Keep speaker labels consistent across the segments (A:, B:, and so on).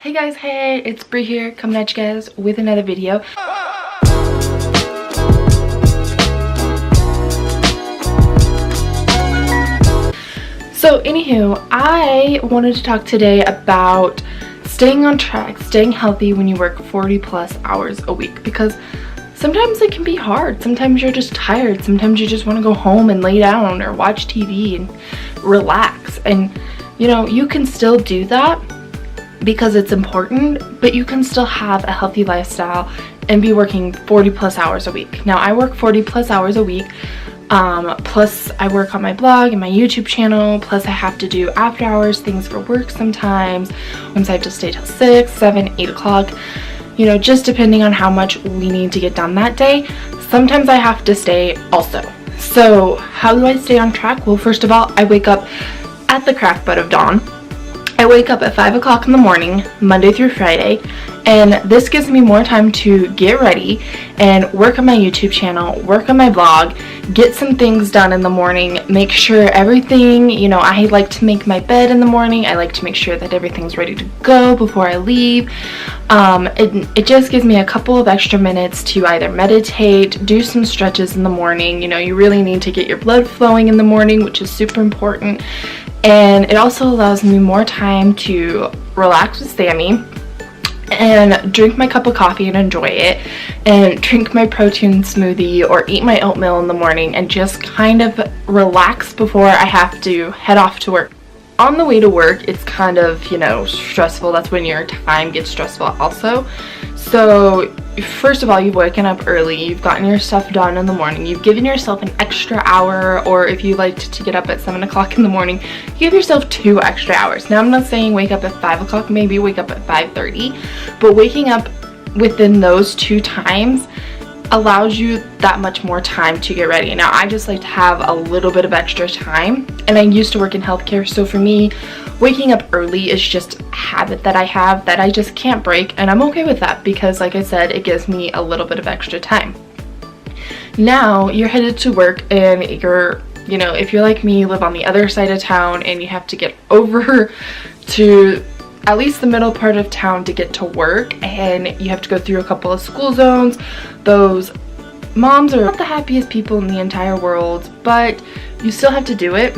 A: Hey guys, hey, it's Brie here, coming at you guys with another video. So anywho, I wanted to talk today about staying on track, staying healthy when you work 40+ hours a week, because sometimes it can be hard. Sometimes you're just tired. Sometimes you just want to go home and lay down or watch TV and relax. And you know, you can still do that because it's important, but you can still have a healthy lifestyle and be working 40+ hours a week. Now I work 40+ hours a week, plus I work on my blog and my YouTube channel, plus I have to do after hours things for work sometimes. Sometimes I have to stay till 6, 7, 8 o'clock, you know, just depending on how much we need to get done that day. Sometimes I have to stay also. So how do I stay on track? Well, first of all, I wake up at the crack butt of dawn. I wake up at 5 o'clock in the morning, Monday through Friday, and this gives me more time to get ready and work on my YouTube channel, work on my blog, get some things done in the morning, make sure everything, you know, I like to make my bed in the morning. I like to make sure that everything's ready to go before I leave. It just gives me a couple of extra minutes to either meditate, do some stretches in the morning. You know, you really need to get your blood flowing in the morning, which is super important. And it also allows me more time to relax with Sammy and drink my cup of coffee and enjoy it, and drink my protein smoothie or eat my oatmeal in the morning and just kind of relax before I have to head off to work. On the way to work, it's kind of, you know, stressful. That's when your time gets stressful also. So first of all, you've woken up early, you've gotten your stuff done in the morning, you've given yourself an extra hour, or if you like to get up at 7 o'clock in the morning, you give yourself 2 extra hours. Now I'm not saying wake up at 5 o'clock, maybe wake up at 5:30, but waking up within those 2 times allows you that much more time to get ready. Now I just like to have a little bit of extra time, and I used to work in healthcare, so for me waking up early is just a habit that I have that I just can't break, and I'm okay with that because, like I said, it gives me a little bit of extra time. Now you're headed to work, and you're, you know, if you're like me, you live on the other side of town and you have to get over to at least the middle part of town to get to work, and you have to go through a couple of school zones. Those moms are not the happiest people in the entire world, but you still have to do it.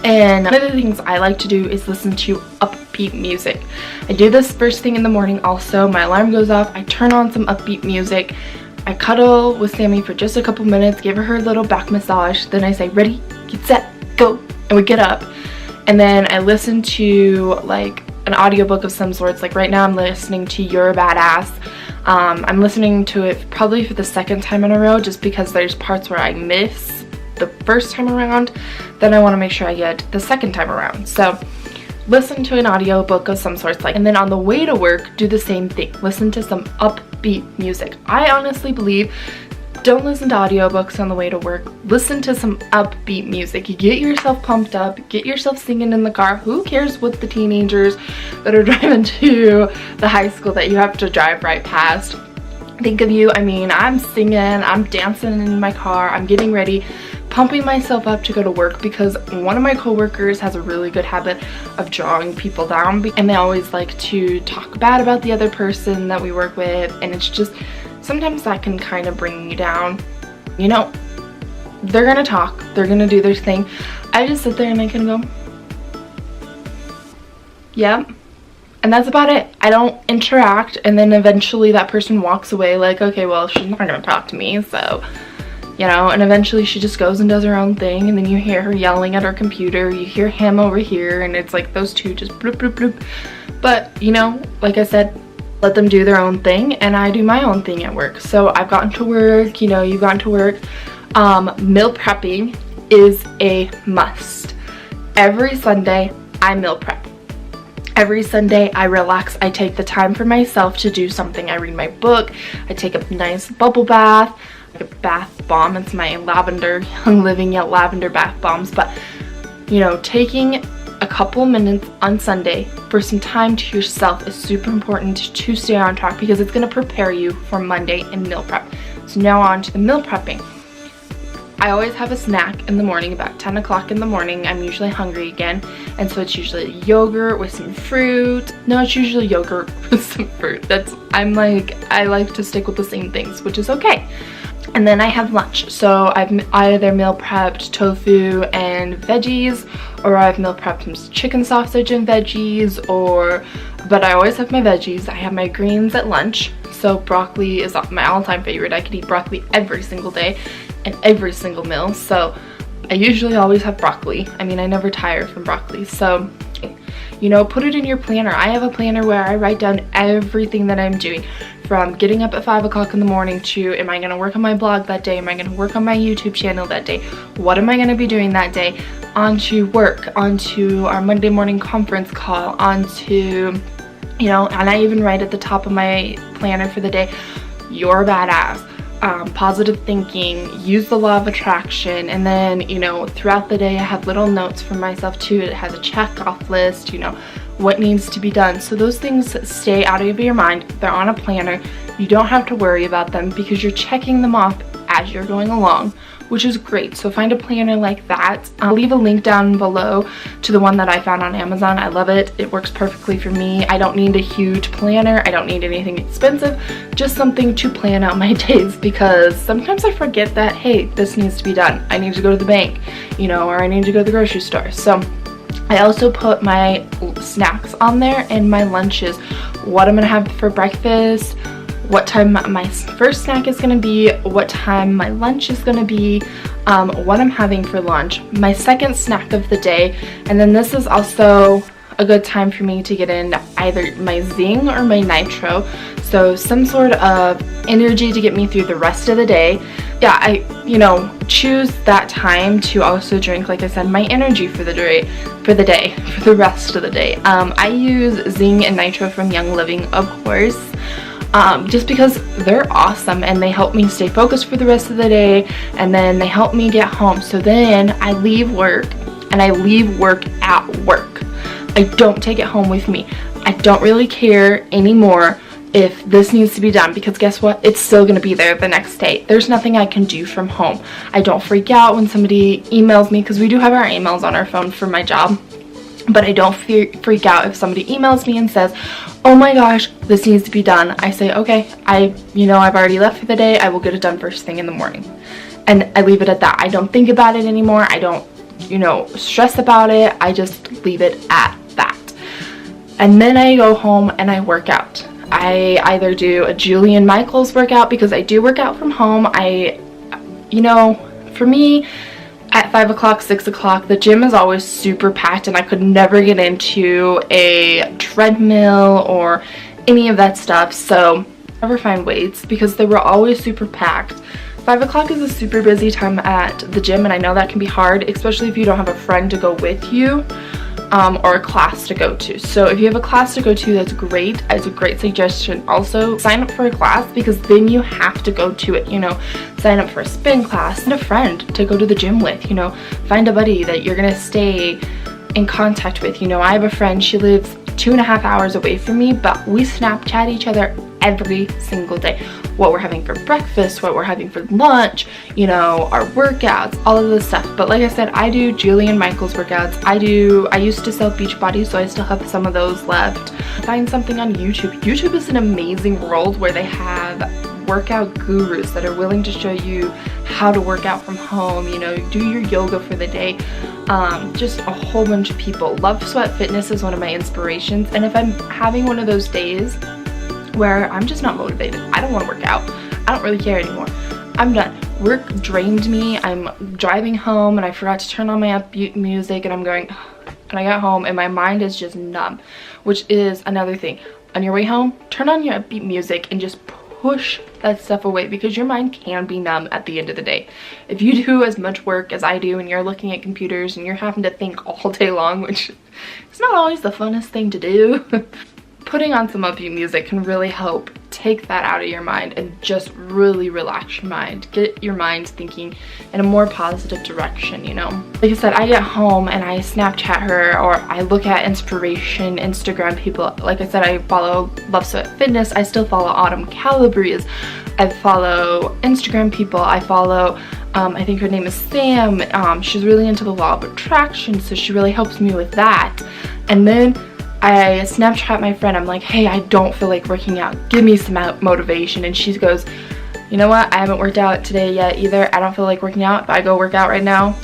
A: And one of the things I like to do is listen to upbeat music. I do this first thing in the morning also. My alarm goes off, I turn on some upbeat music, I cuddle with Sammy for just a couple minutes, give her a little back massage, then I say, ready, get set, go, and we get up. And then I listen to like an audiobook of some sorts. Like right now I'm listening to You're a Badass. I'm listening to it probably for the 2nd time in a row, just because there's parts where I miss the first time around, then I want to make sure I get the 2nd time around. So listen to an audiobook of some sorts, like, and then on the way to work do the same thing. Listen to some upbeat music. I honestly believe, don't listen to audiobooks on the way to work. Listen to some upbeat music. You get yourself pumped up, get yourself singing in the car. Who cares what the teenagers that are driving to the high school that you have to drive right past think of you? I mean, I'm singing, I'm dancing in my car, I'm getting ready, pumping myself up to go to work, because one of my coworkers has a really good habit of drawing people down, and they always like to talk bad about the other person that we work with, and it's just, sometimes that can kind of bring you down. You know, they're gonna talk, they're gonna do their thing. I just sit there and I can go, yep. And that's about it. I don't interact, and then eventually that person walks away like, okay, well, she's not gonna talk to me, so, you know, and eventually she just goes and does her own thing, and then you hear her yelling at her computer, you hear him over here, and it's like those two just bloop, bloop, bloop. But, you know, like I said, let them do their own thing, and I do my own thing at work. So I've gotten to work, you know, you've gotten to work. Meal prepping is a must. Every Sunday, I meal prep. Every Sunday I relax, I take the time for myself to do something. I read my book, I take a nice bubble bath, like a bath bomb. It's my lavender, Young Living Yet lavender bath bombs. But, you know, taking a couple minutes on Sunday for some time to yourself is super important to stay on track, because it's going to prepare you for Monday and meal prep. So now on to the meal prepping. I always have a snack in the morning, about 10 o'clock in the morning. I'm usually hungry again, and so it's usually yogurt with some fruit. No, it's usually yogurt with some fruit. I like to stick with the same things, which is okay. And then I have lunch. So I've either meal prepped tofu and veggies, or I've meal prepped some chicken sausage and veggies, but I always have my veggies. I have my greens at lunch. So broccoli is my all-time favorite. I could eat broccoli every single day and every single meal. So I usually always have broccoli. I mean, I never tire from broccoli. So, you know, put it in your planner. I have a planner where I write down everything that I'm doing, from getting up at 5 o'clock in the morning to, am I going to work on my blog that day? Am I going to work on my YouTube channel that day? What am I going to be doing that day? Onto work, onto our Monday morning conference call, onto, you know, and I even write at the top of my planner for the day, you're a badass. Positive thinking, use the law of attraction, and then, you know, throughout the day I have little notes for myself too. It has a check off list, you know, what needs to be done. So those things stay out of your mind. They're on a planner. You don't have to worry about them because you're checking them off as you're going along, which is great. So find a planner like that. I'll leave a link down below to the one that I found on Amazon. I love it. It works perfectly for me. I don't need a huge planner. I don't need anything expensive, just something to plan out my days, because sometimes I forget that, hey, this needs to be done. I need to go to the bank, you know, or I need to go to the grocery store. So I also put my snacks on there and my lunches, what I'm gonna have for breakfast, what time my first snack is going to be, what time my lunch is going to be, what I'm having for lunch, my second snack of the day, and then this is also a good time for me to get in either my Zing or my Nitro, so some sort of energy to get me through the rest of the day. Yeah, I, you know, choose that time to also drink, like I said, my energy for the rest of the day. I use Zing and Nitro from Young Living, of course. Just because they're awesome and they help me stay focused for the rest of the day, and then they help me get home. So then I leave work, and I leave work at work. I don't take it home with me. I don't really care anymore if this needs to be done, because guess what? It's still going to be there the next day. There's nothing I can do from home. I don't freak out when somebody emails me, because we do have our emails on our phone for my job. But I don't freak out if somebody emails me and says, oh my gosh, this needs to be done. I say, okay, I've already left for the day. I will get it done first thing in the morning. And I leave it at that. I don't think about it anymore. I don't, stress about it. I just leave it at that. And then I go home and I work out. I either do a Julian Michaels workout, because I do work out from home. For me, at 5 o'clock, 6 o'clock, the gym is always super packed, and I could never get into a treadmill or any of that stuff. So I never find weights because they were always super packed. 5 o'clock is a super busy time at the gym, and I know that can be hard, especially if you don't have a friend to go with you, or a class to go to. So if you have a class to go to, that's great. It's a great suggestion. Also, sign up for a class, because then you have to go to it. Sign up for a spin class, and a friend to go to the gym with. Find a buddy that you're gonna stay in contact with. I have a friend, she lives 2.5 hours away from me, but we Snapchat each other every single day. What we're having for breakfast, what we're having for lunch, our workouts, all of this stuff. But like I said, I do Julian Michaels workouts. I used to sell Beachbody, so I still have some of those left. Find something on YouTube. YouTube is an amazing world where they have workout gurus that are willing to show you how to work out from home, do your yoga for the day. Just a whole bunch of people. Love Sweat Fitness is one of my inspirations, and if I'm having one of those days where I'm just not motivated, I don't want to work out, I don't really care anymore, I'm done. Work drained me. I'm driving home and I forgot to turn on my upbeat music, and I'm going, and I got home and my mind is just numb, which is another thing. On your way home, turn on your upbeat music and just push that stuff away, because your mind can be numb at the end of the day. If you do as much work as I do and you're looking at computers and you're having to think all day long, which is not always the funnest thing to do, putting on some upbeat music can really help take that out of your mind and just really relax your mind. Get your mind thinking in a more positive direction, you know? Like I said, I get home and I Snapchat her, or I look at inspiration Instagram people. Like I said, I follow Love Sweat Fitness. I still follow Autumn Calabrese. I follow Instagram people. I follow I think her name is Sam. She's really into the law of attraction, so she really helps me with that. And then I Snapchat my friend. I'm like, hey, I don't feel like working out. Give me some motivation. And she goes, you know what? I haven't worked out today yet either. I don't feel like working out. If I go work out right now,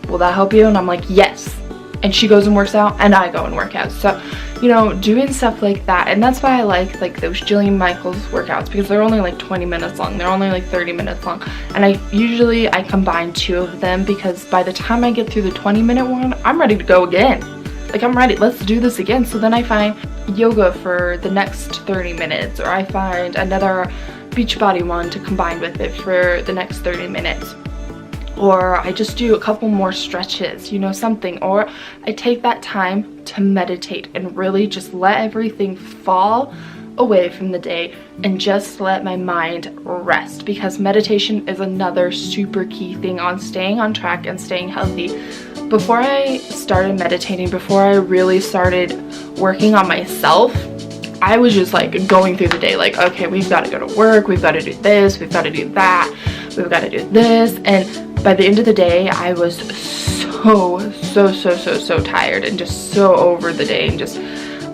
A: will that help you? And I'm like, yes. And she goes and works out, and I go and work out. So, you know, doing stuff like that. And that's why I like those Jillian Michaels workouts, because they're only like 20 minutes long. They're only like 30 minutes long. And I combine 2 of them, because by the time I get through the 20-minute one, I'm ready to go again. Like, I'm ready, let's do this again. So then I find yoga for the next 30 minutes, or I find another Beachbody one to combine with it for the next 30 minutes. Or I just do a couple more stretches, you know, something. Or I take that time to meditate and really just let everything fall away from the day and just let my mind rest, because meditation is another super key thing on staying on track and staying healthy. Before I started meditating, before I really started working on myself, I was just like going through the day like, okay, we've got to go to work, we've got to do this, we've got to do that, we've got to do this. And by the end of the day, I was so tired and just so over the day, and just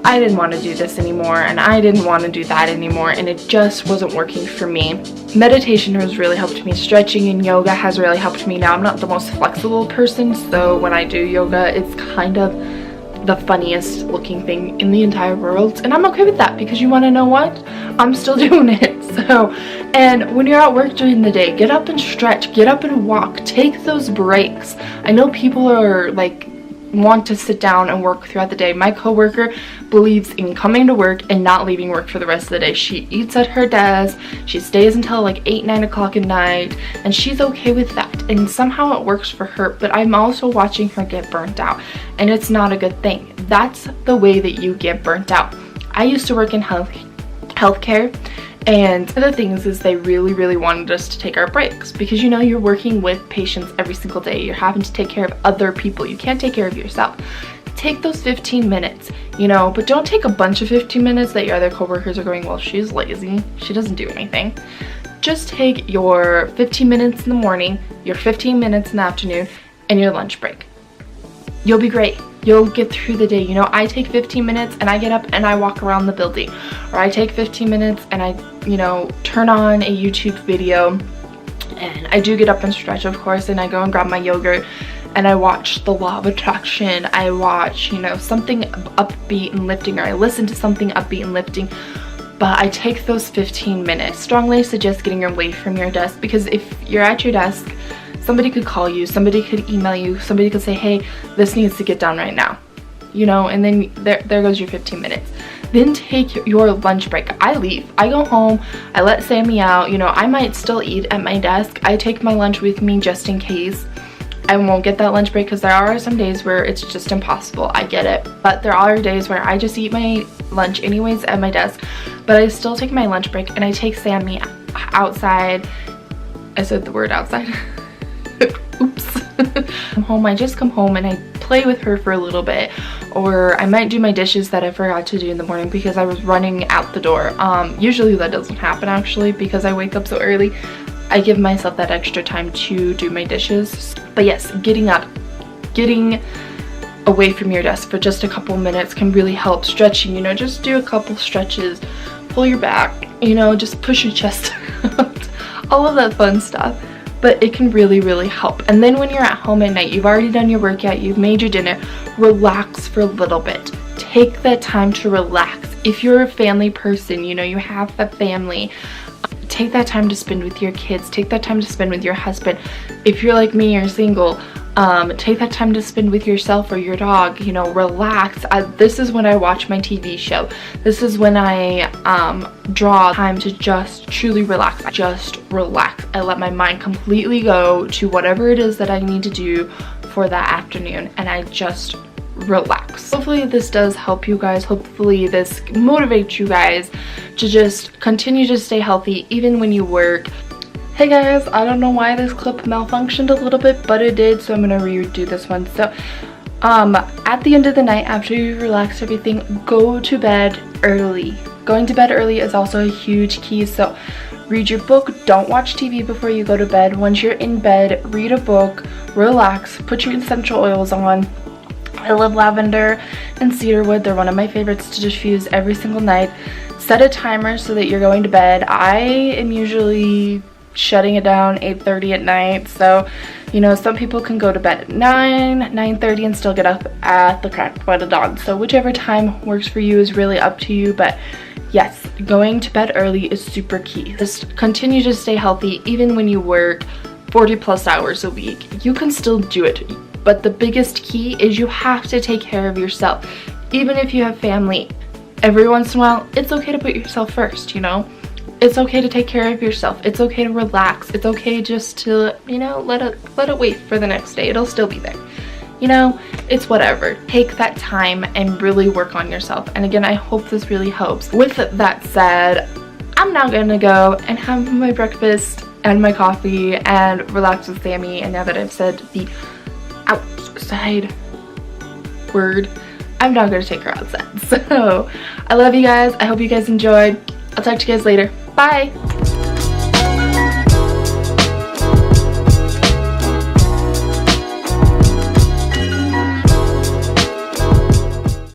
A: I didn't want to do this anymore, and I didn't want to do that anymore, and it just wasn't working for me. Meditation has really helped me. Stretching and yoga has really helped me. Now, I'm not the most flexible person, so when I do yoga, it's kind of the funniest looking thing in the entire world, and I'm okay with that, because you want to know what? I'm still doing it. So, and when you're at work during the day, get up and stretch, get up and walk, take those breaks. I know people are like want to sit down and work throughout the day. My coworker believes in coming to work and not leaving work for the rest of the day. She eats at her desk, she stays until like 8-9 o'clock at night, and she's okay with that, and somehow it works for her. But I'm also watching her get burnt out, and it's not a good thing. That's the way that you get burnt out. I used to work in healthcare, and the things is they really wanted us to take our breaks, because you know, you're working with patients every single day. You're having to take care of other people. You can't take care of yourself. Take those 15 minutes, you know, but don't take a bunch of 15 minutes that your other coworkers are going, well, she's lazy, she doesn't do anything. Just take your 15 minutes in the morning, your 15 minutes in the afternoon, and your lunch break. You'll be great. You'll get through the day. You know, I take 15 minutes and I get up and I walk around the building, or I take 15 minutes and I, you know, turn on a YouTube video, and I do get up and stretch, of course, and I go and grab my yogurt and I watch the law of attraction. I watch, you know, something upbeat and lifting, or I listen to something upbeat and lifting. But I take those 15 minutes. Strongly suggest getting away from your desk, because if you're at your desk, somebody could call you, somebody could email you, somebody could say, hey, this needs to get done right now, you know, and then there goes your 15 minutes. Then take your lunch break. I leave, I go home, I let Sammy out, you know, I might still eat at my desk. I take my lunch with me just in case I won't get that lunch break, because there are some days where it's just impossible. I get it, but there are days where I just eat my lunch anyways at my desk, but I still take my lunch break and I take Sammy outside. I said the word outside. Oops. I'm home. I just come home and I play with her for a little bit, or I might do my dishes that I forgot to do in the morning because I was running out the door. Usually that doesn't happen, actually, because I wake up so early. I give myself that extra time to do my dishes. But yes, getting up, getting away from your desk for just a couple minutes can really help. Stretching, you know, just do a couple stretches, pull your back, you know, just push your chest out, all of that fun stuff. But it can really help. And then when you're at home at night, you've already done your workout, you've made your dinner, relax for a little bit. Take that time to relax. If you're a family person, you know, you have a family, take that time to spend with your kids, take that time to spend with your husband. If you're like me, you're single, take that time to spend with yourself or your dog, you know, relax. This is when I watch my TV show. This is when I draw time to just truly relax. Just relax. I let my mind completely go to whatever it is that I need to do for that afternoon, and I just relax. Hopefully this does help you guys. Hopefully this motivates you guys to just continue to stay healthy even when you work. Hey guys, I don't know why this clip malfunctioned a little bit, but it did, so I'm gonna redo this one. So at the end of the night, after you relax everything, go to bed early. Going to bed early is also a huge key. So read your book, don't watch TV before you go to bed. Once you're in bed, read a book, relax, put your essential oils on. I love lavender and cedarwood. They're one of my favorites to diffuse every single night. Set a timer so that you're going to bed. I am usually shutting it down 8:30 at night, so you know, some people can go to bed at 9:30 and still get up at the crack of dawn. So whichever time works for you is really up to you, but yes, going to bed early is super key. Just continue to stay healthy even when you work 40+ hours a week. You can still do it, but the biggest key is you have to take care of yourself. Even if you have family, every once in a while, it's okay to put yourself first, you know? It's okay to take care of yourself. It's okay to relax. It's okay just to, you know, let it wait for the next day. It'll still be there. You know, it's whatever. Take that time and really work on yourself. And again, I hope this really helps. With that said, I'm now gonna go and have my breakfast and my coffee and relax with Sammy. And now that I've said the outside word, I'm now gonna take her outside. So I love you guys. I hope you guys enjoyed. I'll talk to you guys later. Bye.